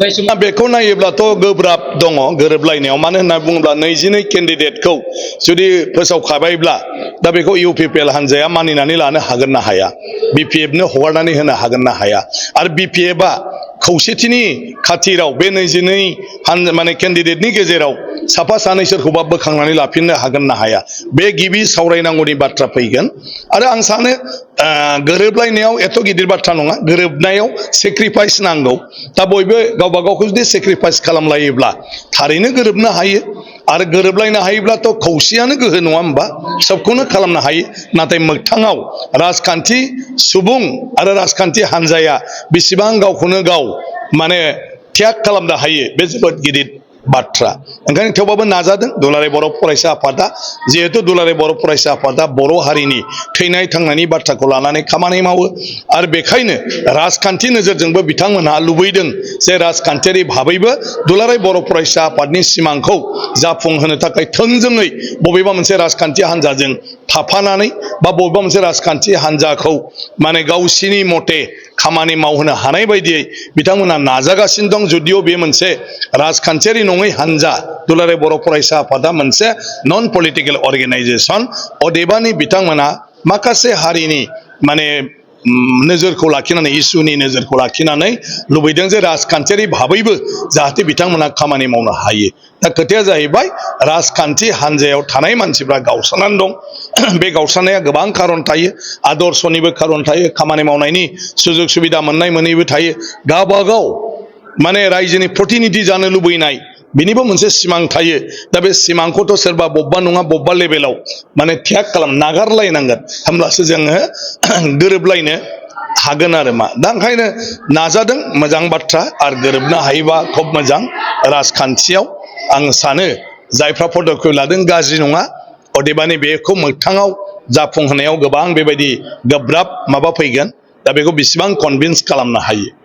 बेखौ नायोब्लाथ' गोब्राब दङ गोरोबलायनायाव मानो होनना बुङोब्ला 22 केन्डिडेटखौ जुदि फोसावखाबायब्ला दा बेखौ इउपिपिएल हानजाया मानिनानै लानो हागोन ना हाया बिपिएफनो हगारनानै होनो हागोन ना हाया आरो बिपिएफआ खौसेथिनि खाथिराव बे 22 माने केन्डिडेटनि गेजेराव साफा सानै सोरखौबा बोखांनानै लाफिननो हागोन ना हाया बे गिबि सावरायनांगौनि बाथ्रा फैगोन आरो आं सानो गोरोबलायनायाव एथ' गिदिर बाथ्रा नङा गोरोबनायाव सेक्रिफाइस नांगौ दा बयबो गावबा गावखौ जुदि सेक्रिफाइस खालामलायोब्ला थारैनो गोरोबनो हायो आरो गोरोबलायनो हायोब्लाथ' खौसेयानो गोहो नङा होमबा सबखौनो खालामनो हायो नाथाय मोगथाङाव राजखान्थि सुबुं आरो राजखान्थि हानजाया बेसेबां गावखौनो गाव माने त्याग खालामनो हायो बे जोबोद गिदिर बाथ्रा ओंखायनो थेवबाबो नाजादों दुलाराय बर' फरायसा आफादा जिहेतु दुलाराय बर' फरायसा आफादा बर' हारिनि थैनाय थांनायनि बाथ्राखौ लानानै खामानि मावो आरो बेखायनो राजखान्थि नोजोरजोंबो बिथांमोनहा लुबैदों जे राजखान्थियारि भाबैबो दुलाराय बर' फरायसा आफादनि सिमांखौ जाफुंहोनो थाखाय थोंजोङै बबेबा मोनसे राजखान्थि हानजाजों थाफानानै बा बबेबा मोनसे राजखान्थि हानजाखौ माने गावसिनि मथे खामानि मावहोनो हानाय बायदियै बिथांमोनहा नाजागासिनो दं जुदिअ बे मोनसे राजखान्थियारि नङै हानजा दुलाराय बर' फरायसा आफादा मोनसे नन पलिटिकेल अर्गेनाइजेसन अदेबानि बिथांमोना माखासे हारिनि माने नोजोरखौ लाखिनानै इसुनि नोजोरखौ लाखिनानै लुबैदों जे राजखान्थियारि भाबैबो जाहाथे बिथांमोना खामानि मावनो हायो दा खोथाया जाहैबाय राजखान्थि हानजायाव थानाय मानसिफ्रा गावस्रानानै दं बे गावस्रानाया गोबां खारन थायो आदर्शनिबो खारन थायो खामानि मावनायनि सुजुग सुबिदा मोननाय मोनैबो थायो गावबागाव माने रायजोनि प्रतिनिधि जानो लुबैनाय बिनिबो मोनसे सिमां थायो दा बे सिमांखौथ' सोरबा बबेबा नङा बबेबा लेभेलाव माने त्याग खालाम नागारलायनांगोन होमब्लासो जोङो गोरोबलायनो हागोन आरो मा दा ओंखायनो नाजादों मोजां बाथ्रा आरो गोरोबनो हायोबा खोब मोजां राजखान्थियाव आं सानो जायफ्रा पदक्षेप लादों गाज्रि नङा अदेबानि बेखौ मोगथाङाव जाफुंहोनायाव गोबां बेबायदि गोब्राब माबा फैगोन दा बेखौ बेसेबां कनभिन्स खालामनो हायो